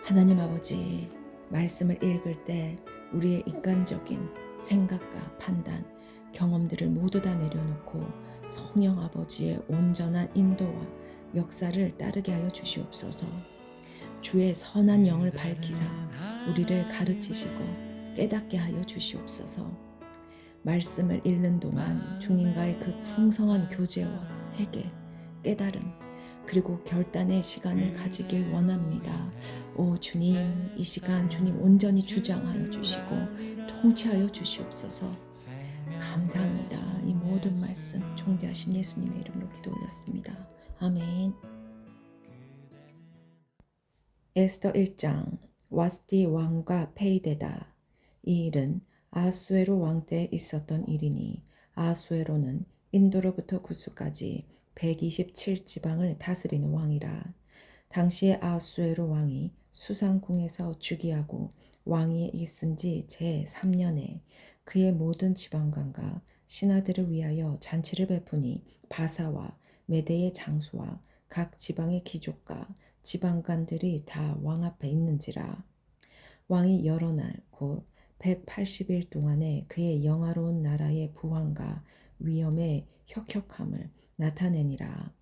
하나님 아버지, 말씀을 읽을 때 우리의 인간적인 생각과 판단, 경험들을 모두 다 내려놓고 성령 아버지의 온전한 인도와 역사를 따르게 하여 주시옵소서. 주의 선한 영을 밝히사 우리를 가르치시고 깨닫게 하여 주시옵소서. 말씀을 읽는 동안 주님과의 그 풍성한 교제와 회개, 깨달음, 그리고 결단의 시간을 가지길 원합니다. 오 주님, 이 시간 주님 온전히 주장하여 주시고 통치하여 주시옵소서. 감사합니다. 이 모든 말씀 존귀하신 예수님의 이름으로 기도 올렸습니다. 아멘. 에스더 1장 와스디 왕과 페이데다. 이 일은 아하수에로 왕 때에 있었던 일이니 아하수에로는 인도로부터 구스까지 127지방을 다스리는 왕이라. 당시에 아하수에로 왕이 수상궁에서 즉위하고 왕위에 있은 지 제3년에 그의 모든 지방관과 신하들을 위하여 잔치를 베푸니 바사와 메대의 장수와 각 지방의 귀족과 지방관들이 다 왕 앞에 있는지라. 왕이 여러 날 곧 180일 동안에 그의 영화로운 나라의 부황과 위엄의 혁혁함을 나타내니라.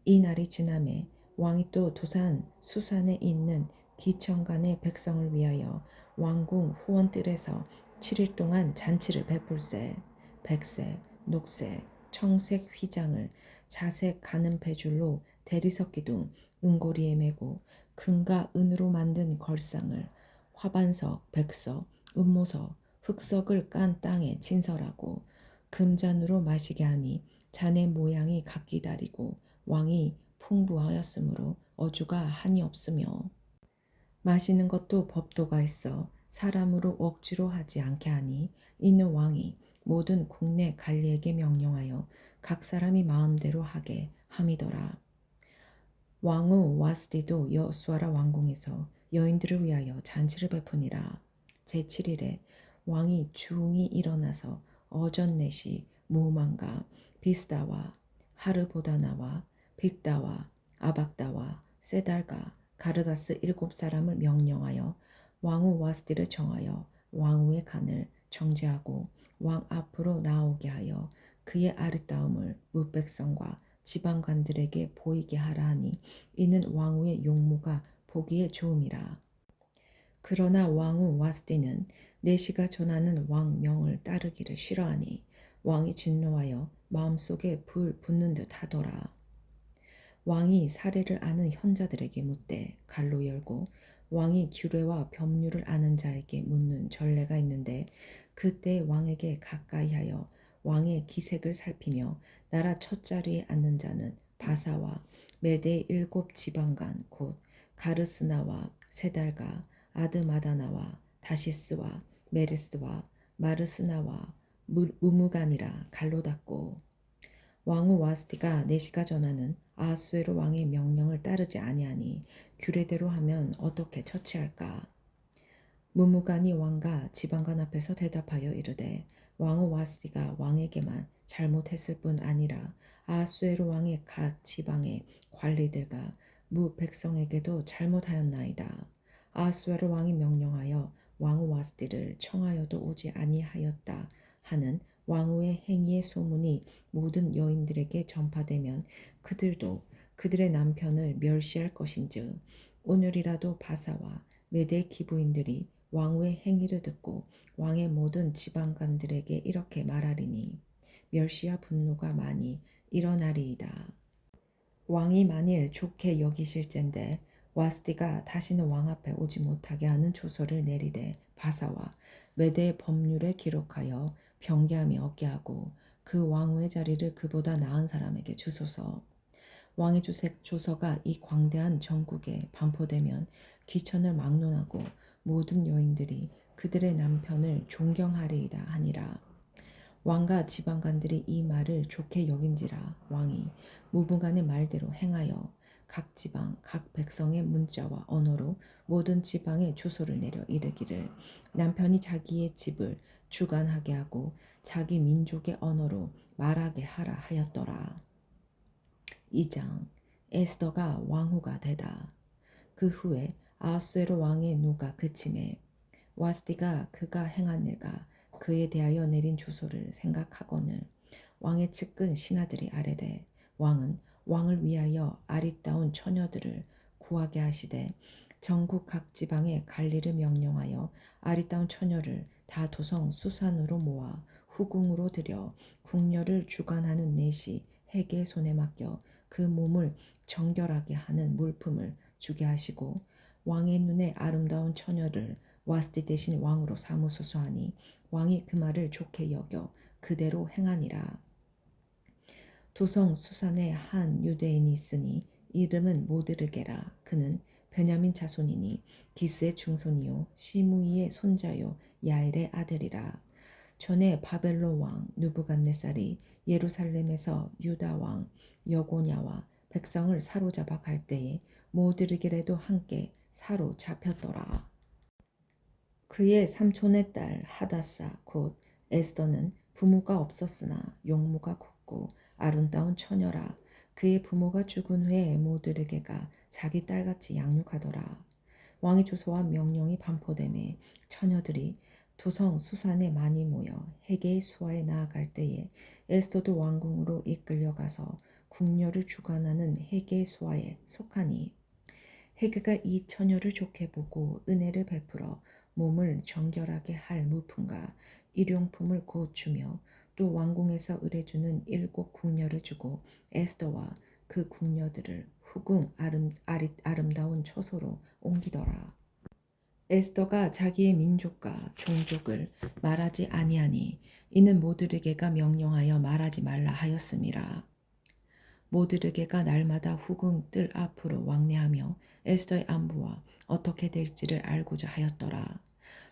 이 날이 지남에 왕이 또 도산 수산에 있는 기천간의 백성을 위하여 왕궁 후원뜰에서 7일 동안 잔치를 베풀세. 백색, 녹색, 청색 휘장을 자색 가는 배줄로 대리석 기둥 은고리에 메고 금과 은으로 만든 걸상을 화반석, 백석, 음모석, 흑석을 깐 땅에 진설하고 금잔으로 마시게 하니 잔의 모양이 각기 다르고 왕이 풍부하였으므로 어주가 한이 없으며 마시는 것도 법도가 있어 사람으로 억지로 하지 않게 하니 이는 왕이 모든 국내 관리에게 명령하여 각 사람이 마음대로 하게 함이더라. 왕후 와스디도 여수아라 왕궁에서 여인들을 위하여 잔치를 베푸니라. 제7일에 왕이 중이 일어나서 어전넷이 무만과 비스다와 하르보다나와 빅다와 아박다와 세달과 가르가스 7사람을 명령하여 왕후 와스디를 정하여 왕후의 간을 정죄하고 왕 앞으로 나오게 하여 그의 아리따움을 무백성과 지방관들에게 보이게 하라 하니 이는 왕후의 용모가 보기에 좋음이라. 그러나 왕후 와스디는 내시가 전하는 왕명을 따르기를 싫어하니 왕이 진노하여 마음속에 불 붙는 듯 하더라. 왕이 사례를 아는 현자들에게 묻되 갈로 열고 왕이 규례와 법률을 아는 자에게 묻는 전례가 있는데 그때 왕에게 가까이 하여 왕의 기색을 살피며 나라 첫자리에 앉는 자는 바사와 메대의 7지방간 곧 가르스나와 세달가 아드마다나와 다시스와 메레스와 마르스나와 무무간이라 갈로 닦고 왕후 와스티가 내시가 전하는 아하수에로 왕의 명령을 따르지 아니하니 규례대로 하면 어떻게 처치할까? 무무간이 왕과 지방관 앞에서 대답하여 이르되 왕후 와스티가 왕에게만 잘못했을 뿐 아니라 아하수에로 왕의 각 지방의 관리들과 무 백성에게도 잘못하였나이다. 아하수에로 왕이 명령하여 왕후 와스티를 청하여도 오지 아니하였다 하는 왕후의 행위의 소문이 모든 여인들에게 전파되면 그들도 그들의 남편을 멸시할 것인즉 오늘이라도 바사와 메대 기부인들이 왕후의 행위를 듣고 왕의 모든 지방관들에게 이렇게 말하리니 멸시와 분노가 많이 일어나리이다. 왕이 만일 좋게 여기실진데 와스디가 다시는 왕 앞에 오지 못하게 하는 조서를 내리되 바사와 메대의 법률에 기록하여 병개함이 없게 하고 그 왕후의 자리를 그보다 나은 사람에게 주소서. 왕의 조서가 이 광대한 전국에 반포되면 귀천을 막론하고 모든 여인들이 그들의 남편을 존경하리이다 하니라. 왕과 지방관들이 이 말을 좋게 여긴지라 왕이 무분간의 말대로 행하여 각 지방 각 백성의 문자와 언어로 모든 지방에 주소를 내려 이르기를 남편이 자기의 집을 주관하게 하고 자기 민족의 언어로 말하게 하라 하였더라. 2장 에스더가 왕후가 되다. 그 후에 아하수에로 왕의 노가 그침에 와스디가 그가 행한 일과 그에 대하여 내린 조소를 생각하거늘 왕의 측근 신하들이 아뢰되 왕은 왕을 위하여 아리따운 처녀들을 구하게 하시되 전국 각 지방에 관리를 명령하여 아리따운 처녀를 다 도성 수산으로 모아 후궁으로 들여 궁녀를 주관하는 내시 해계의 손에 맡겨 그 몸을 정결하게 하는 물품을 주게 하시고 왕의 눈에 아름다운 처녀를 와스디 대신 왕으로 삼으소서 하니 왕이 그 말을 좋게 여겨 그대로 행하니라. 도성 수산에 한 유대인이 있으니 이름은 모드르게라. 그는 베냐민 자손이니 기스의 중손이요 시므이의 손자요 야엘의 아들이라. 전에 바벨론 왕 누부갓네살이 예루살렘에서 유다 왕 여고냐와 백성을 사로잡아 갈 때에 모드르게레도 함께 사로잡혔더라. 그의 삼촌의 딸 하다사 곧 에스더는 부모가 없었으나 용모가 곱고 아름다운 처녀라. 그의 부모가 죽은 후에 모드르게가 자기 딸같이 양육하더라. 왕의 조소와 명령이 반포됨에 처녀들이 도성 수산에 많이 모여 해계의 수하에 나아갈 때에 에스더도 왕궁으로 이끌려가서 궁녀를 주관하는 해계의 수하에 속하니 해그가 이 처녀를 좋게 보고 은혜를 베풀어 몸을 정결하게 할 물품과 일용품을 곧 주며 또 왕궁에서 의뢰주는 7 궁녀를 주고 에스더와 그 궁녀들을 후궁 아름다운 처소로 옮기더라. 에스더가 자기의 민족과 종족을 말하지 아니하니 이는 모드르게가 명령하여 말하지 말라 하였음이라. 모드르게가 날마다 후궁 뜰 앞으로 왕래하며 에스더의 안부와 어떻게 될지를 알고자 하였더라.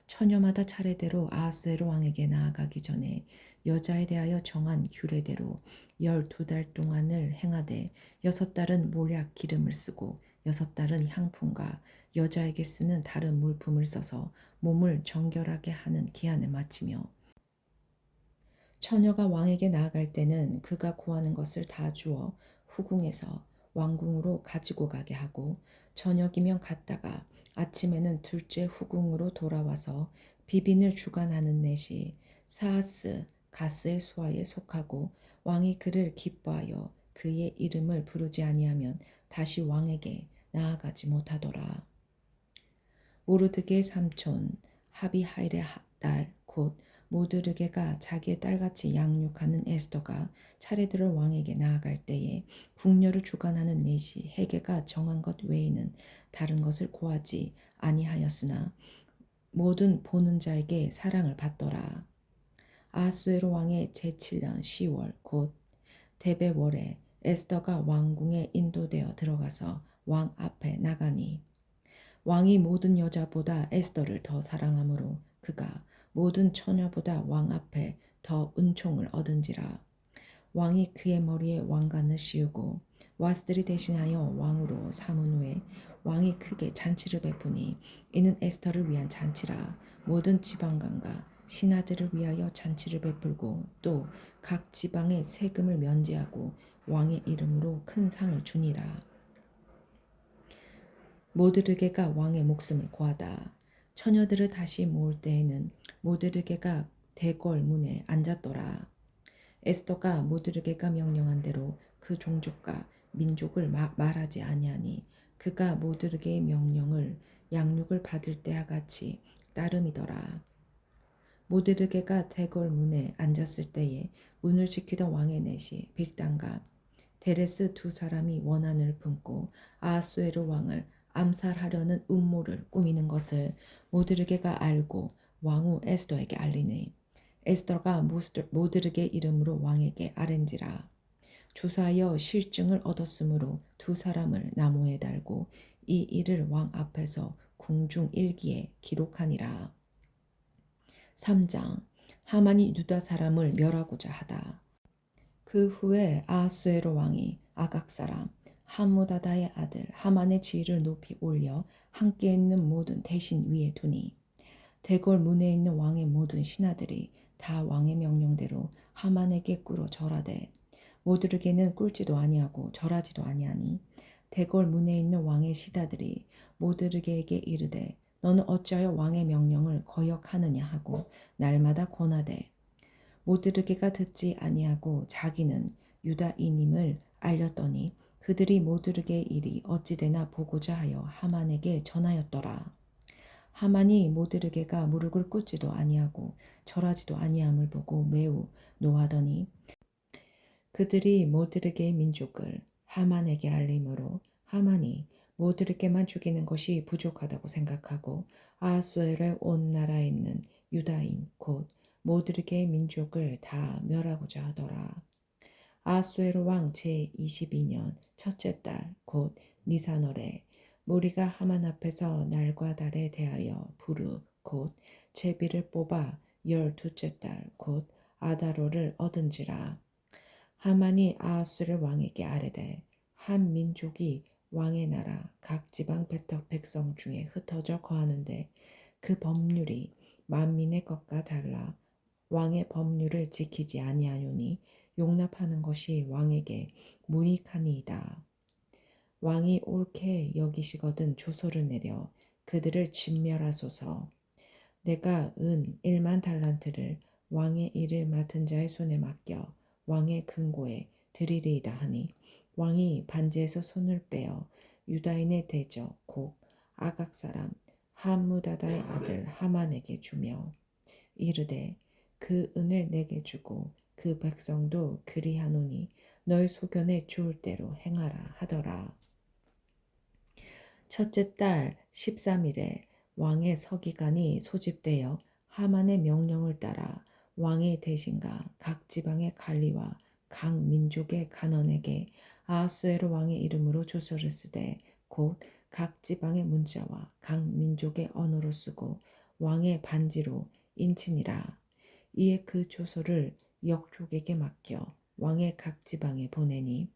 처녀마다 차례대로 아하수에로 왕에게 나아가기 전에 여자에 대하여 정한 규례대로 12달 동안을 행하되 6달은 몰약 기름을 쓰고 6달은 향품과 여자에게 쓰는 다른 물품을 써서 몸을 정결하게 하는 기한을 마치며 처녀가 왕에게 나아갈 때는 그가 구하는 것을 다 주어 후궁에서 왕궁으로 가지고 가게 하고 저녁이면 갔다가 아침에는 둘째 후궁으로 돌아와서 비빈을 주관하는 넷이 사하스 가스의 수하에 속하고 왕이 그를 기뻐하여 그의 이름을 부르지 아니하면 다시 왕에게 나아가지 못하더라. 모르드게의 삼촌 하비하일의 딸 곧 모드르게가 자기의 딸같이 양육하는 에스더가 차례대로 왕에게 나아갈 때에 궁녀를 주관하는 넷이 해계가 정한 것 외에는 다른 것을 고하지 아니하였으나 모든 보는 자에게 사랑을 받더라. 아하수에로 왕의 제7년 10월 곧 데베월에 에스더가 왕궁에 인도되어 들어가서 왕 앞에 나가니 왕이 모든 여자보다 에스더를 더 사랑하므로 그가 모든 처녀보다 왕 앞에 더 은총을 얻은지라. 왕이 그의 머리에 왕관을 씌우고 와스들이 대신하여 왕으로 삼은 후에 왕이 크게 잔치를 베푸니 이는 에스더를 위한 잔치라. 모든 지방관과 신하들을 위하여 잔치를 베풀고 또 각 지방의 세금을 면제하고 왕의 이름으로 큰 상을 주니라. 모드르게가 왕의 목숨을 구하다. 처녀들을 다시 모을 때에는 모드르게가 대궐 문에 앉았더라. 에스더가 모드르게가 명령한 대로 그 종족과 민족을 말하지 아니하니 그가 모드르게의 명령을 양육을 받을 때와 같이 따름이더라. 모드르게가 대궐 문에 앉았을 때에 문을 지키던 왕의 넷이 빌단과 데레스 2 사람이 원한을 품고 아하수에로 왕을 암살하려는 음모를 꾸미는 것을 모드르게가 알고 왕후 에스더에게 알리니 에스더가 모드르게 이름으로 왕에게 아랜지라. 조사하여 실증을 얻었으므로 2 사람을 나무에 달고 이 일을 왕 앞에서 궁중 일기에 기록하니라. 3장 하만이 유다 사람을 멸하고자 하다. 그 후에 아하수에로 왕이 아각 사람 하무다다의 아들 하만의 지위를 높이 올려 함께 있는 모든 대신 위에 두니 대궐 문에 있는 왕의 모든 신하들이 다 왕의 명령대로 하만에게 꿇어 절하되 모드르게는 꿇지도 아니하고 절하지도 아니하니 대궐 문에 있는 왕의 시다들이 모드르게에게 이르되 너는 어찌하여 왕의 명령을 거역하느냐 하고 날마다 권하되 모드르게가 듣지 아니하고 자기는 유다인임을 알렸더니 그들이 모드르게의 일이 어찌되나 보고자 하여 하만에게 전하였더라. 하만이 모드르게가 무릎을 꿇지도 아니하고 절하지도 아니함을 보고 매우 노하더니 그들이 모드르게의 민족을 하만에게 알림으로 하만이 모드르게만 죽이는 것이 부족하다고 생각하고 아하수에르의 온 나라에 있는 유다인 곧 모드르게의 민족을 다 멸하고자 하더라. 아하수에르 왕 제22년 첫째 달 곧 니사널에 무리가 하만 앞에서 날과 달에 대하여 부르 곧 제비를 뽑아 12째 달 곧 아다로를 얻은지라. 하만이 아하수를 왕에게 아뢰되 한 민족이 왕의 나라 각 지방 백성 중에 흩어져 거하는데 그 법률이 만민의 것과 달라 왕의 법률을 지키지 아니하노니 용납하는 것이 왕에게 무익하니이다. 왕이 옳게 여기시거든 조소를 내려 그들을 진멸하소서. 내가 은 1만 달란트를 왕의 일을 맡은 자의 손에 맡겨 왕의 금고에 드리리이다 하니 왕이 반지에서 손을 빼어 유다인의 대적 곧 아각 사람 하무다다의 아들 하만에게 주며 이르되 그 은을 내게 주고 그 백성도 그리하노니 너희 소견에 좋을 대로 행하라 하더라. 첫째 달 13일에 왕의 서기관이 소집되어 하만의 명령을 따라 왕의 대신과 각 지방의 관리와 각 민족의 간원에게 아하수에로 왕의 이름으로 조서를 쓰되 곧 각 지방의 문자와 각 민족의 언어로 쓰고 왕의 반지로 인치니라. 이에 그 조서를 역족에게 맡겨 왕의 각 지방에 보내니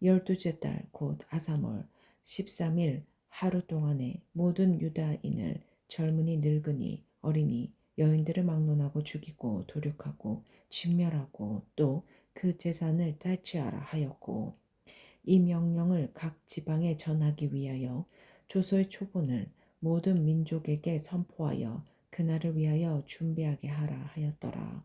12째 달 곧 아사몰 13일 하루 동안에 모든 유다인을 젊은이 늙은이 어린이 여인들을 막론하고 죽이고 도륙하고 진멸하고 또 그 재산을 탈취하라 하였고 이 명령을 각 지방에 전하기 위하여 조서의 초본을 모든 민족에게 선포하여 그날을 위하여 준비하게 하라 하였더라.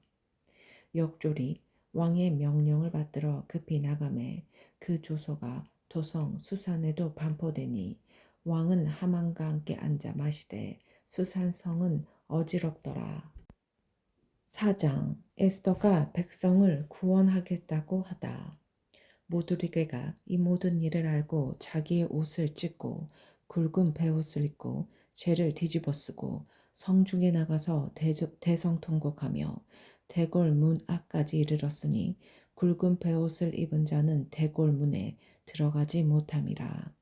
역졸이 왕의 명령을 받들어 급히 나가매 그 조서가 도성 수산에도 반포되니 왕은 하만과 함께 앉아 마시되 수산성은 어지럽더라. 4장 에스더가 백성을 구원하겠다고 하다. 모두리게가 이 모든 일을 알고 자기의 옷을 찢고 굵은 베옷을 입고 죄를 뒤집어쓰고 성중에 나가서 대성통곡하며 대궐 문 앞까지 이르렀으니 굵은 베옷을 입은 자는 대궐 문에 들어가지 못함이라.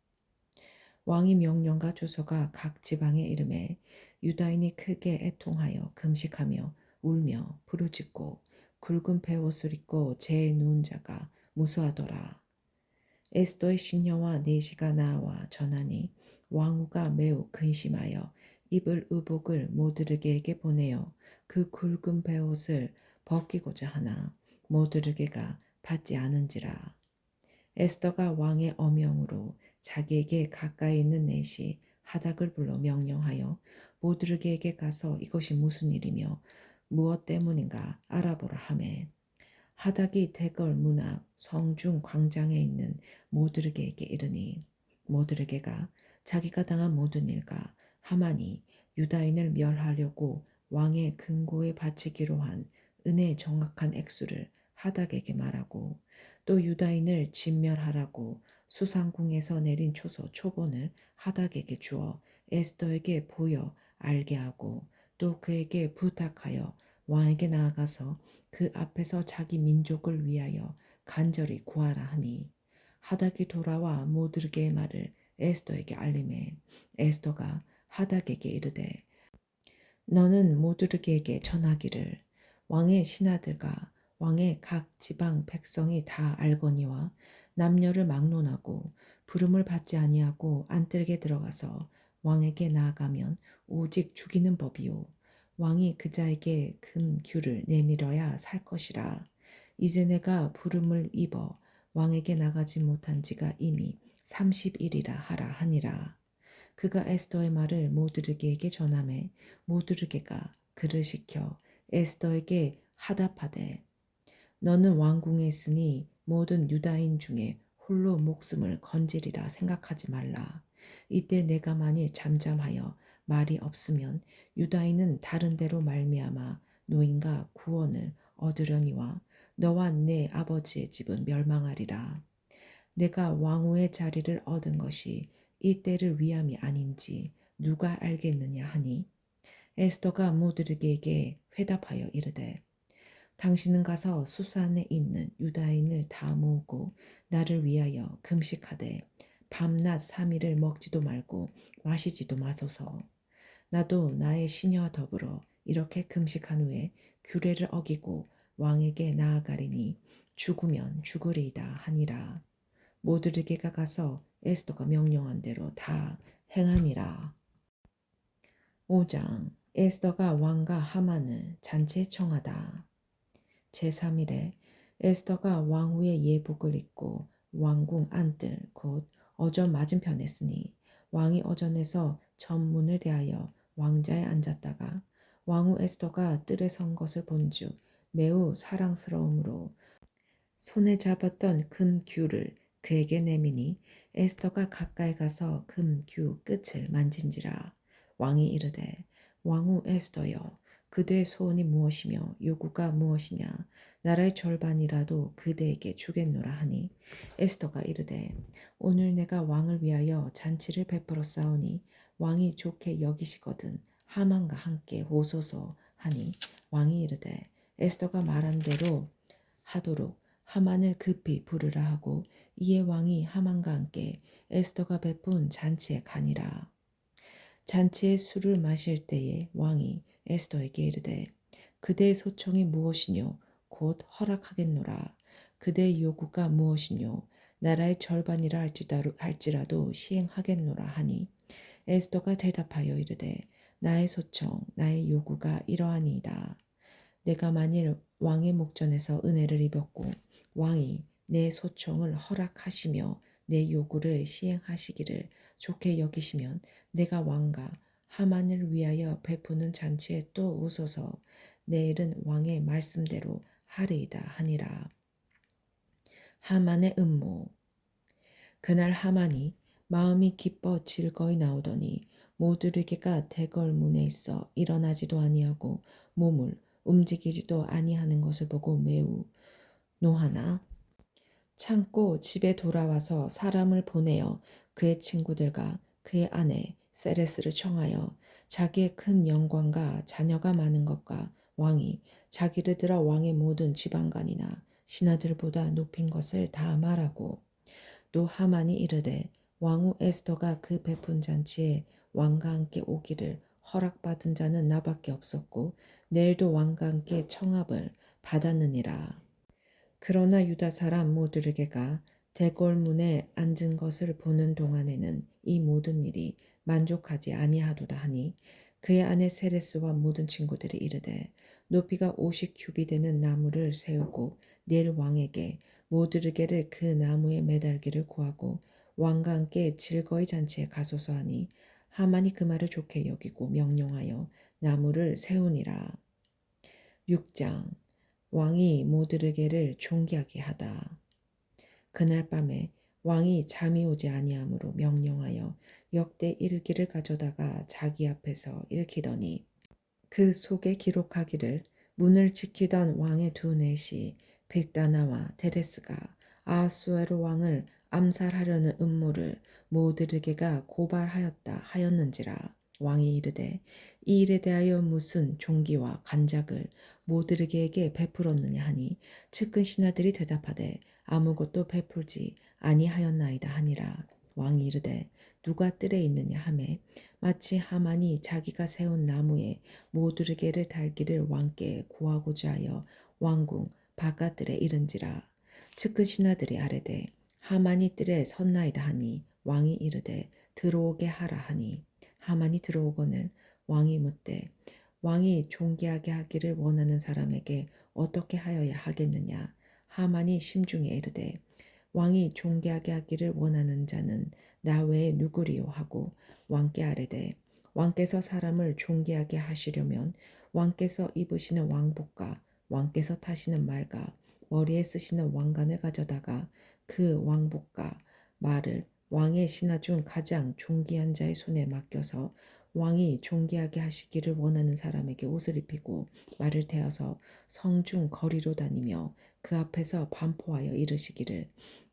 왕의 명령과 조서가 각 지방에 이름에 유다인이 크게 애통하여 금식하며 울며 부르짖고 굵은 베옷을 입고 재에 누운 자가 무수하더라. 에스더의 신녀와 내시가 나와 전하니 왕후가 매우 근심하여 입을 의복을 모드르게에게 보내어 그 굵은 베옷을 벗기고자 하나 모드르게가 받지 않은지라. 에스더가 왕의 어명으로 자기에게 가까이 있는 내시 하닥을 불러 명령하여 모드르게에게 가서 이것이 무슨 일이며 무엇 때문인가 알아보라 하매 하닥이 대궐 문 앞 성중 광장에 있는 모드르게에게 이르니 모드르게가 자기가 당한 모든 일과 하만이 유다인을 멸하려고 왕의 금고에 바치기로 한 은혜의 정확한 액수를 하닥에게 말하고 또 유다인을 진멸하라고 수상궁에서 내린 초서 초본을 하닥에게 주어 에스더에게 보여 알게 하고 또 그에게 부탁하여 왕에게 나아가서 그 앞에서 자기 민족을 위하여 간절히 구하라 하니 하닥이 돌아와 모드르게의 말을 에스더에게 알림해 에스더가 하닥에게 이르되 너는 모드르게에게 전하기를 왕의 신하들과 왕의 각 지방 백성이 다 알거니와 남녀를 막론하고 부름을 받지 아니하고 안뜰에 들어가서 왕에게 나아가면 오직 죽이는 법이요 왕이 그자에게 금 규를 내밀어야 살 것이라. 이제 내가 부름을 입어 왕에게 나가지 못한 지가 이미 30일이라 하라 하니라. 그가 에스더의 말을 모드르게에게 전하매 모드르게가 그를 시켜 에스더에게 하답하되 너는 왕궁에 있으니 모든 유다인 중에 홀로 목숨을 건지리라 생각하지 말라. 이때 내가 만일 잠잠하여 말이 없으면 유다인은 다른 데로 말미암아 노인과 구원을 얻으려니와 너와 내 아버지의 집은 멸망하리라. 내가 왕후의 자리를 얻은 것이 이때를 위함이 아닌지 누가 알겠느냐 하니 에스더가 모드르게에게 회답하여 이르되 당신은 가서 수산에 있는 유다인을 다 모으고 나를 위하여 금식하되 밤낮 3일을 먹지도 말고 마시지도 마소서. 나도 나의 시녀와 더불어 이렇게 금식한 후에 규례를 어기고 왕에게 나아가리니 죽으면 죽으리이다 하니라. 모드르게가 가서 에스더가 명령한 대로 다 행하니라. 5장 에스더가 왕과 하만을 잔치에 청하다. 제3일에 에스더가 왕후의 예복을 입고 왕궁 안뜰 곧 어전 맞은편에 쓰니 왕이 어전에서 전문을 대하여 왕자에 앉았다가 왕후 에스더가 뜰에 선 것을 본즉 매우 사랑스러움으로 손에 잡았던 금규를 그에게 내미니 에스더가 가까이 가서 금규 끝을 만진지라. 왕이 이르되 왕후 에스더여 그대의 소원이 무엇이며 요구가 무엇이냐 나라의 절반이라도 그대에게 주겠노라 하니 에스더가 이르되 오늘 내가 왕을 위하여 잔치를 베풀어 싸우니 왕이 좋게 여기시거든 하만과 함께 오소서 하니 왕이 이르되 에스더가 말한 대로 하도록 하만을 급히 부르라 하고 이에 왕이 하만과 함께 에스더가 베푼 잔치에 가니라. 잔치에 술을 마실 때에 왕이 에스더에게 이르되 그대의 소청이 무엇이뇨 곧 허락하겠노라. 그대의 요구가 무엇이뇨 나라의 절반이라 할지라도 시행하겠노라 하니 에스더가 대답하여 이르되 나의 소청 나의 요구가 이러하니이다. 내가 만일 왕의 목전에서 은혜를 입었고 왕이 내 소청을 허락하시며 내 요구를 시행하시기를 좋게 여기시면 내가 왕과 하만을 위하여 베푸는 잔치에 또 오소서 내일은 왕의 말씀대로 하리이다 하니라. 하만의 음모. 그날 하만이 마음이 기뻐 즐거이 나오더니 모드르게가 대궐문에 있어 일어나지도 아니하고 몸을 움직이지도 아니하는 것을 보고 매우 노하나 참고 집에 돌아와서 사람을 보내어 그의 친구들과 그의 아내 세레스를 청하여 자기의 큰 영광과 자녀가 많은 것과 왕이 자기를 들어 왕의 모든 지방관이나 신하들보다 높인 것을 다 말하고 또 하만이 이르되 왕후 에스더가 그 베푼 잔치에 왕과 함께 오기를 허락받은 자는 나밖에 없었고 내일도 왕과 함께 청합을 받았느니라. 그러나 유다 사람 모드르게가 대궐문에 앉은 것을 보는 동안에는 이 모든 일이 만족하지 아니하도다 하니 그의 아내 세레스와 모든 친구들이 이르되 높이가 50규비 되는 나무를 세우고 내일 왕에게 모드르게를 그 나무에 매달기를 구하고 왕과 함께 즐거이 잔치에 가소서 하니 하만이 그 말을 좋게 여기고 명령하여 나무를 세우니라. 6장 왕이 모드르게를 존귀하게 하다. 그날 밤에 왕이 잠이 오지 아니하므로 명령하여 역대 일기를 가져다가 자기 앞에서 읽히더니 그 속에 기록하기를 문을 지키던 왕의 두 넷이 빅다나와 데레스가 아하수에로 왕을 암살하려는 음모를 모드르게가 고발하였다 하였는지라. 왕이 이르되 이 일에 대하여 무슨 종기와 간작을 모드르게에게 베풀었느냐 하니 측근 신하들이 대답하되 아무것도 베풀지 아니하였나이다 하니라. 왕이 이르되 누가 뜰에 있느냐 하매 마치 하만이 자기가 세운 나무에 모드르게를 달기를 왕께 구하고자 하여 왕궁 바깥들에 이른지라. 측근 신하들이 아뢰되 하만이 뜰에 섰나이다 하니 왕이 이르되 들어오게 하라 하니 하만이 들어오거늘 왕이 묻되 왕이 존귀하게 하기를 원하는 사람에게 어떻게 하여야 하겠느냐. 하만이 심중에 이르되 왕이 존귀하게 하기를 원하는 자는 나 외에 누구리요 하고 왕께 아뢰되 왕께서 사람을 존귀하게 하시려면 왕께서 입으시는 왕복과 왕께서 타시는 말과 머리에 쓰시는 왕관을 가져다가 그 왕복과 말을 왕의 신하 중 가장 존귀한 자의 손에 맡겨서 왕이 존귀하게 하시기를 원하는 사람에게 옷을 입히고 말을 태워서 성중 거리로 다니며 그 앞에서 반포하여 이르시기를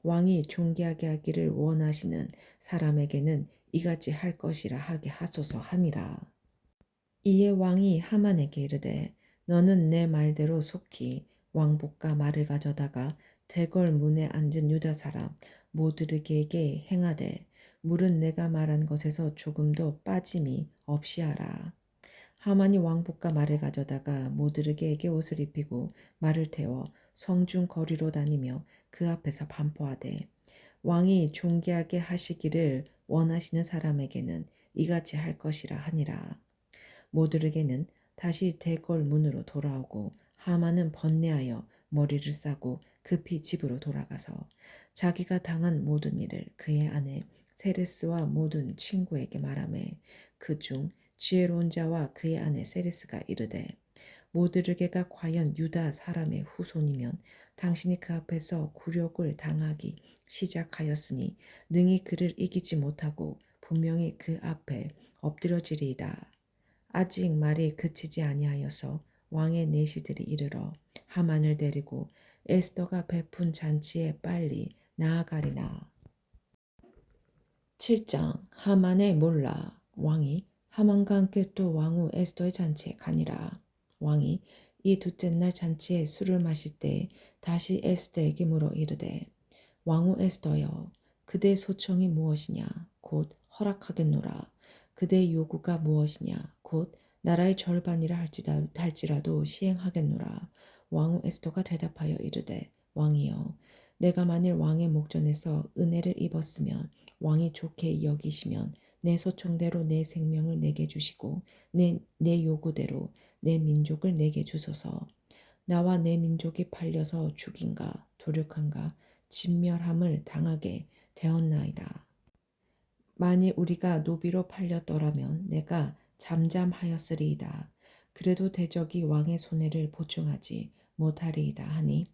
왕이 존귀하게 하기를 원하시는 사람에게는 이같이 할 것이라 하게 하소서 하니라. 이에 왕이 하만에게 이르되 너는 내 말대로 속히 왕복과 말을 가져다가 대궐 문에 앉은 유다 사람 모드르게에게 행하되 물은 내가 말한 것에서 조금도 빠짐이 없이 하라. 하만이 왕복과 말을 가져다가 모드르게에게 옷을 입히고 말을 태워 성중 거리로 다니며 그 앞에서 반포하되 왕이 존귀하게 하시기를 원하시는 사람에게는 이같이 할 것이라 하니라. 모드르게는 다시 대궐 문으로 돌아오고 하만은 번뇌하여 머리를 싸고 급히 집으로 돌아가서 자기가 당한 모든 일을 그의 아내 세레스와 모든 친구에게 말하매 그중 지혜로운 자와 그의 아내 세레스가 이르되 모드르게가 과연 유다 사람의 후손이면 당신이 그 앞에서 굴욕을 당하기 시작하였으니 능히 그를 이기지 못하고 분명히 그 앞에 엎드려지리이다. 아직 말이 그치지 아니하여서 왕의 내시들이 이르러 하만을 데리고 에스더가 베푼 잔치에 빨리 나아가리나. 7장 하만의 몰라. 왕이 하만과 함께 또 왕후 에스더의 잔치에 가니라. 왕이 이 둘째 날 잔치에 술을 마실 때 다시 에스더에게 물어 이르되 왕후 에스더여 그대의 소청이 무엇이냐 곧 허락하겠노라. 그대의 요구가 무엇이냐 곧 나라의 절반이라 할지라도 시행하겠노라. 왕후 에스더가 대답하여 이르되 왕이여 내가 만일 왕의 목전에서 은혜를 입었으면 왕이 좋게 여기시면 내 소청대로 내 생명을 내게 주시고 내 요구대로 내 민족을 내게 주소서. 나와 내 민족이 팔려서 죽인가 도륙한가 진멸함을 당하게 되었나이다. 만일 우리가 노비로 팔렸더라면 내가 잠잠하였으리이다. 그래도 대적이 왕의 손해를 보충하지 못하리이다 하니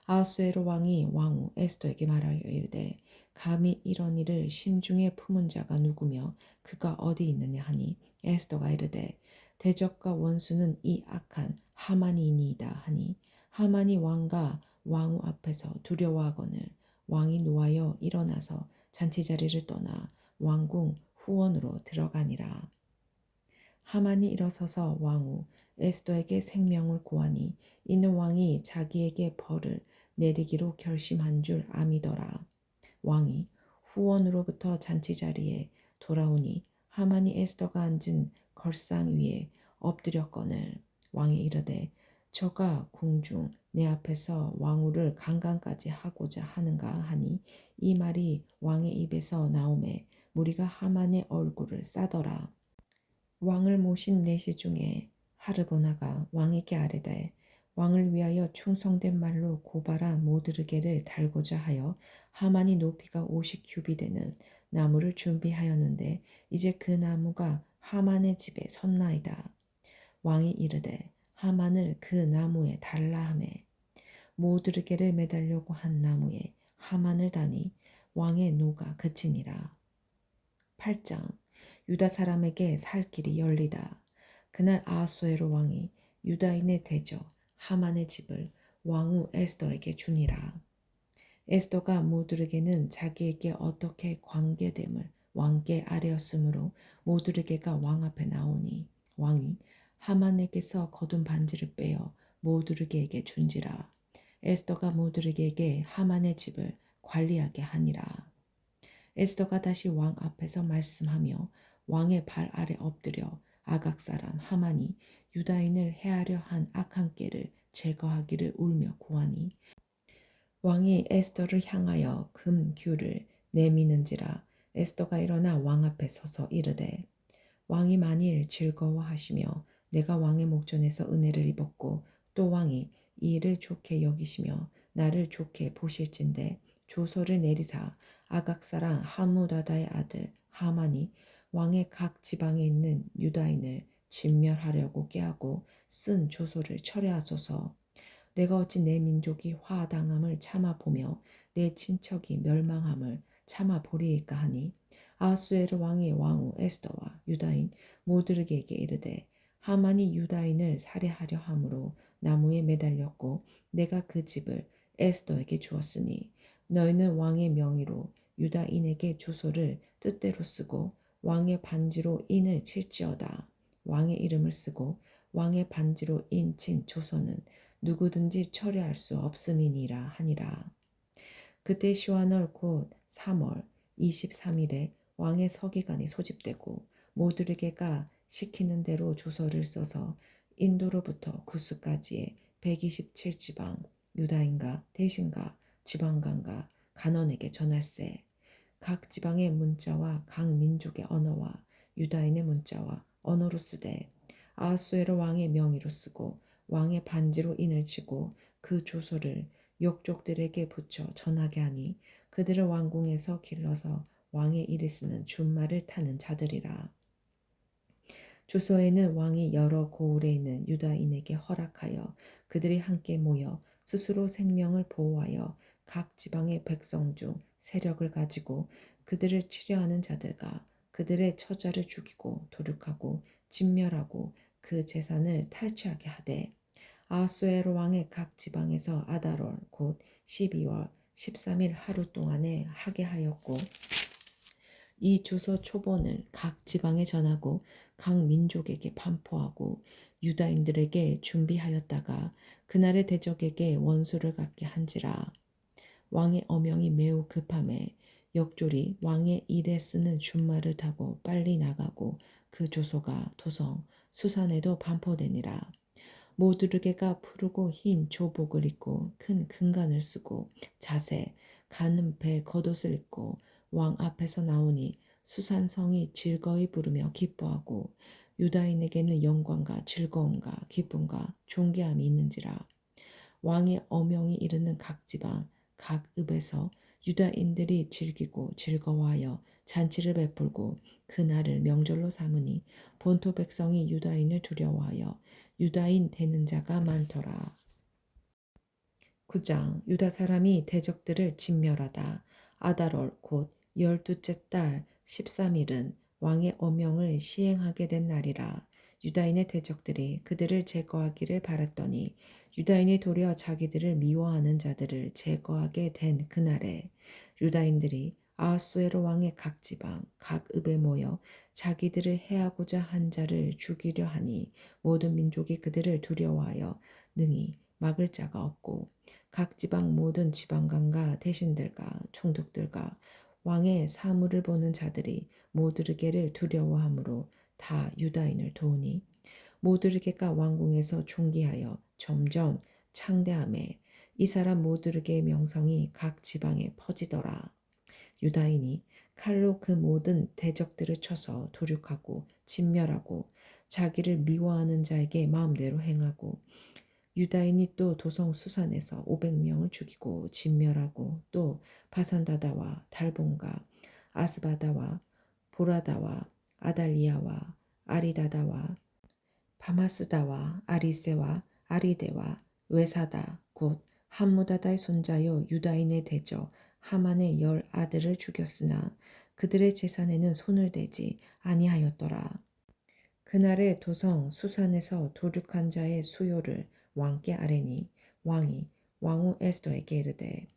아하수에로 왕이 왕후 에스더에게 말하여 이르되 감히 이런 일을 심중에 품은 자가 누구며 그가 어디 있느냐 하니 에스더가 이르되 대적과 원수는 이 악한 하만이니이다 하니 하만이 왕과 왕후 앞에서 두려워하거늘 왕이 노하여 일어나서 잔치 자리를 떠나 왕궁 후원으로 들어가니라. 하만이 일어서서 왕후 에스더에게 생명을 고하니 이는 왕이 자기에게 벌을 내리기로 결심한 줄 아미더라. 왕이 후원으로부터 잔치 자리에 돌아오니 하만이 에스더가 앉은 걸상 위에 엎드렸거늘 왕이 이르되 저가 궁중 내 앞에서 왕후를 강간까지 하고자 하는가 하니 이 말이 왕의 입에서 나오매 무리가 하만의 얼굴을 싸더라. 왕을 모신 내시 중에 하르보나가 왕에게 아뢰되 왕을 위하여 충성된 말로 고발한 모드르게를 달고자 하여 하만이 높이가 50규비 되는 나무를 준비하였는데 이제 그 나무가 하만의 집에 섰나이다. 왕이 이르되 하만을 그 나무에 달라 하매 모드르게를 매달려고 한 나무에 하만을 다니 왕의 노가 그치니라. 8장 유다 사람에게 살 길이 열리다. 그날 아하수에로 왕이 유다인의 대저 하만의 집을 왕후 에스더에게 주니라. 에스더가 모드르게는 자기에게 어떻게 관계됨을 왕께 아뢰었으므로 모드르게가 왕 앞에 나오니 왕이 하만에게서 거둔 반지를 빼어 모드르게에게 준지라. 에스더가 모드르게에게 하만의 집을 관리하게 하니라. 에스더가 다시 왕 앞에서 말씀하며 왕의 발 아래 엎드려 아각 사람 하만이 유다인을 해하려 한 악한 꾀를 제거하기를 울며 구하니 왕이 에스더를 향하여 금규를 내미는지라. 에스더가 일어나 왕 앞에 서서 이르되 왕이 만일 즐거워하시며 내가 왕의 목전에서 은혜를 입었고 또 왕이 이 일을 좋게 여기시며 나를 좋게 보실진대 조서를 내리사 아각 사람 하무다다의 아들 하만이 왕의 각 지방에 있는 유다인을 진멸하려고 꾀하고 쓴 조서를 철회하소서. 내가 어찌 내 민족이 화당함을 참아 보며 내 친척이 멸망함을 참아 보리이까 하니 아하수에르 왕의 왕후 에스더와 유다인 모드르게에게 이르되 하만이 유다인을 살해하려 함으로 나무에 매달렸고 내가 그 집을 에스더에게 주었으니 너희는 왕의 명의로 유다인에게 조소를 뜻대로 쓰고 왕의 반지로 인을 칠지어다. 왕의 이름을 쓰고 왕의 반지로 인 친 조서는 누구든지 철회할 수 없음이니라 하니라. 그때 시완월 곧 3월 23일에 왕의 서기관이 소집되고 모두르게가 시키는 대로 조서를 써서 인도로부터 구스까지의 127지방 유다인과 대신과 지방관과 간원에게 전할세. 각 지방의 문자와 각 민족의 언어와 유다인의 문자와 언어로 쓰되 아하수에로 왕의 명의로 쓰고 왕의 반지로 인을 치고 그 조서를 욕족들에게 붙여 전하게 하니 그들을 왕궁에서 길러서 왕의 일에 쓰는 준말을 타는 자들이라. 조서에는 왕이 여러 고을에 있는 유다인에게 허락하여 그들이 함께 모여 스스로 생명을 보호하여 각 지방의 백성 중 세력을 가지고 그들을 치려하는 자들과 그들의 처자를 죽이고 도륙하고 진멸하고 그 재산을 탈취하게 하되 아하수에로 왕의 각 지방에서 아달월 곧 12월 13일 하루 동안에 하게 하였고 이 조서 초본을 각 지방에 전하고 각 민족에게 반포하고 유다인들에게 준비하였다가 그날의 대적에게 원수를 갖게 한지라. 왕의 어명이 매우 급함에 역졸이 왕의 일에 쓰는 준말을 타고 빨리 나가고 그 조서가 도성 수산에도 반포되니라. 모두르게가 푸르고 흰 조복을 입고 큰 금관을 쓰고 자세 가는 배 겉옷을 입고 왕 앞에서 나오니 수산성이 즐거이 부르며 기뻐하고 유다인에게는 영광과 즐거움과 기쁨과 존귀함이 있는지라. 왕의 어명이 이르는 각 지방 각 읍에서 유다인들이 즐기고 즐거워하여 잔치를 베풀고 그날을 명절로 삼으니 본토 백성이 유다인을 두려워하여 유다인 되는 자가 많더라. 9장 유다 사람이 대적들을 진멸하다. 아달월 곧 12째 달 13일은 왕의 어명을 시행하게 된 날이라. 유다인의 대적들이 그들을 제거하기를 바랐더니 유다인이 도리어 자기들을 미워하는 자들을 제거하게 된 그날에 유다인들이 아하수에로 왕의 각 지방 각 읍에 모여 자기들을 해하고자 한 자를 죽이려 하니 모든 민족이 그들을 두려워하여 능히 막을 자가 없고 각 지방 모든 지방관과 대신들과 총독들과 왕의 사물을 보는 자들이 모드르게를 두려워하므로 다 유다인을 도우니 모드르게가 왕궁에서 존귀하여 점점 창대함에 이 사람 모드르게의 명성이 각 지방에 퍼지더라. 유다인이 칼로 그 모든 대적들을 쳐서 도륙하고 진멸하고 자기를 미워하는 자에게 마음대로 행하고 유다인이 또 도성 수산에서 500명을 죽이고 진멸하고 또 바산다다와 달본과 아스바다와 보라다와 아달리아와 아리다다와 바마스다와 아리세와 아리데와 외사다 곧 함무다다의 손자요 유다인의 대저 하만의 10아들을 죽였으나 그들의 재산에는 손을 대지 아니하였더라. 그날에 도성 수산에서 도륙한 자의 수요를 왕께 아뢰니 왕이 왕후 에스더에게 이르되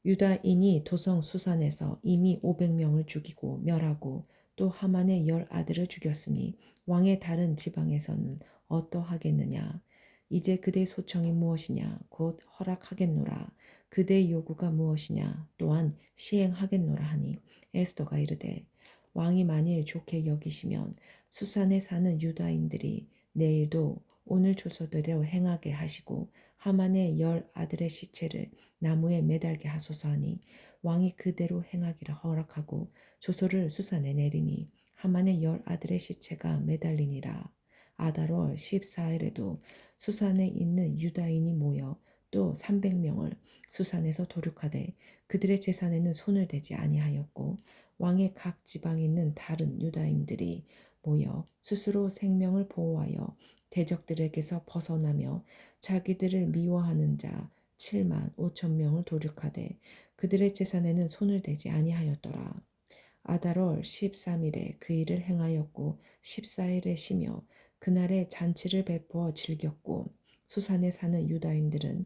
유다인이 도성 수산에서 이미 500명을 죽이고 멸하고 또 하만의 10아들을 죽였으니 왕의 다른 지방에서는 어떠하겠느냐. 이제 그대의 소청이 무엇이냐 곧 허락하겠노라. 그대의 요구가 무엇이냐 또한 시행하겠노라 하니 에스더가 이르되 왕이 만일 좋게 여기시면 수산에 사는 유다인들이 내일도 오늘 조서대로 행하게 하시고 하만의 10아들의 시체를 나무에 매달게 하소서 하니 왕이 그대로 행하기를 허락하고 조서를 수산에 내리니 하만의 10아들의 시체가 매달리니라. 아달월 14일에도 수산에 있는 유다인이 모여 또 300명을 수산에서 도륙하되 그들의 재산에는 손을 대지 아니하였고 왕의 각 지방에 있는 다른 유다인들이 모여 스스로 생명을 보호하여 대적들에게서 벗어나며 자기들을 미워하는 자 7만 5천 명을 도륙하되 그들의 재산에는 손을 대지 아니하였더라. 아달월 13일에 그 일을 행하였고 14일에 쉬며 그날에 잔치를 베푸어 즐겼고 수산에 사는 유다인들은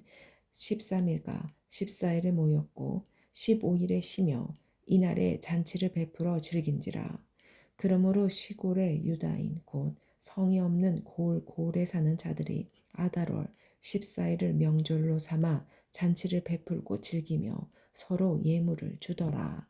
13일과 14일에 모였고 15일에 쉬며 이날에 잔치를 베풀어 즐긴지라. 그러므로 시골의 유다인 곧 성이 없는 골에 사는 자들이 아달월 14일을 명절로 삼아 잔치를 베풀고 즐기며 서로 예물을 주더라.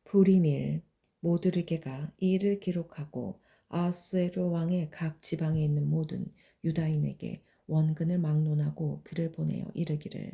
부리밀 모드르게가 이 일을 기록하고 아하수에로 왕의 각 지방에 있는 모든 유다인에게 원근을 막론하고 글을 보내어 이르기를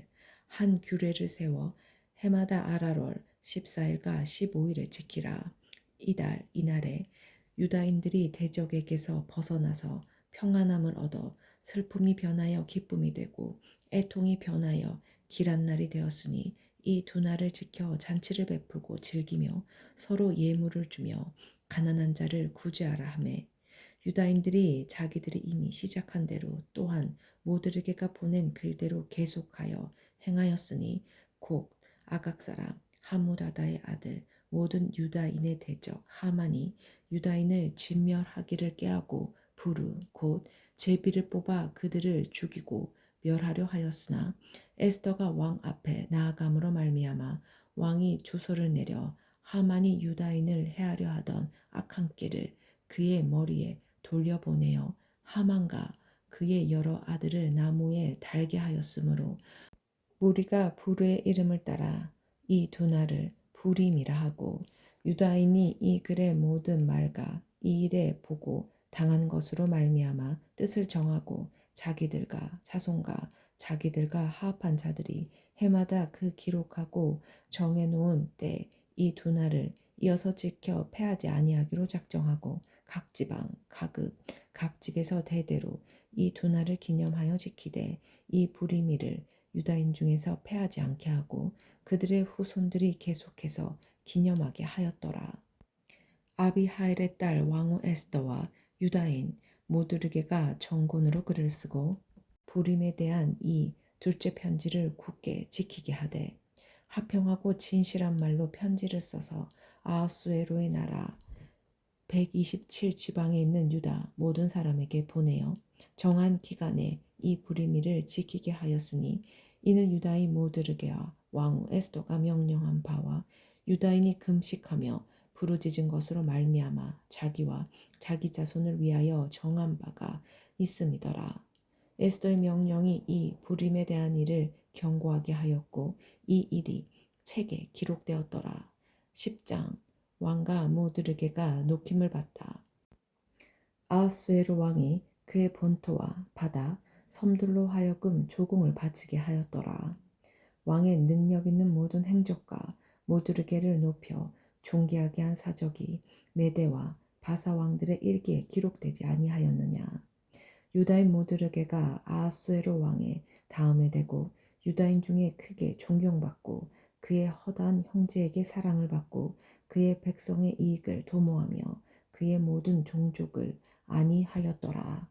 한 규례를 세워 해마다 아랄월 14일과 15일에 지키라. 이달 이날에 유다인들이 대적에게서 벗어나서 평안함을 얻어 슬픔이 변하여 기쁨이 되고 애통이 변하여 길한 날이 되었으니 이 두 날을 지켜 잔치를 베풀고 즐기며 서로 예물을 주며 가난한 자를 구제하라 하매 유다인들이 자기들이 이미 시작한 대로 또한 모드르게가 보낸 글대로 계속하여 행하였으니 곧 아각 사람 하무다다의 아들 모든 유다인의 대적 하만이 유다인을 진멸하기를 꾀하고 부르 곧 제비를 뽑아 그들을 죽이고 멸하려 하였으나 에스더가 왕 앞에 나아감으로 말미암아 왕이 주소를 내려 하만이 유다인을 해하려 하던 악한 길을 그의 머리에 돌려보내어 하만과 그의 여러 아들을 나무에 달게 하였으므로 무리가 부르의 이름을 따라 이 두 날을 부림이라 하고 유다인이 이 글의 모든 말과 이 일에 보고 당한 것으로 말미암아 뜻을 정하고 자기들과 자손과 자기들과 하합한 자들이 해마다 그 기록하고 정해놓은 때 이 두 날을 이어서 지켜 패하지 아니하기로 작정하고 각 지방, 각읍, 각 집에서 대대로 이 두 날을 기념하여 지키되 이 부리미를 유다인 중에서 패하지 않게 하고 그들의 후손들이 계속해서 기념하게 하였더라. 아비하일의 딸 왕후 에스더와 유다인 모두르게가 정곤으로 글을 쓰고 부림에 대한 이 둘째 편지를 굳게 지키게 하되 화평하고 진실한 말로 편지를 써서 아하수에로의 나라 127지방에 있는 유다 모든 사람에게 보내어 정한 기간에 이 부리미를 지키게 하였으니 이는 유다인 모드르게와 왕후 에스더가 명령한 바와 유다인이 금식하며 부르짖은 것으로 말미암아 자기와 자기 자손을 위하여 정한 바가 있음이더라. 에스더의 명령이 이 부림에 대한 일을 경고하게 하였고 이 일이 책에 기록되었더라. 10장 왕과 모드르게가 녹힘을 받다. 아하수에로 왕이 그의 본토와 바다, 섬들로 하여금 조공을 바치게 하였더라. 왕의 능력 있는 모든 행적과 모드르게를 높여 존귀하게 한 사적이 메대와 바사 왕들의 일기에 기록되지 아니하였느냐. 유다인 모드르게가 아하수에로 왕의 다음에 되고 유다인 중에 크게 존경받고 그의 허다한 형제에게 사랑을 받고 그의 백성의 이익을 도모하며 그의 모든 종족을 안위하였더라.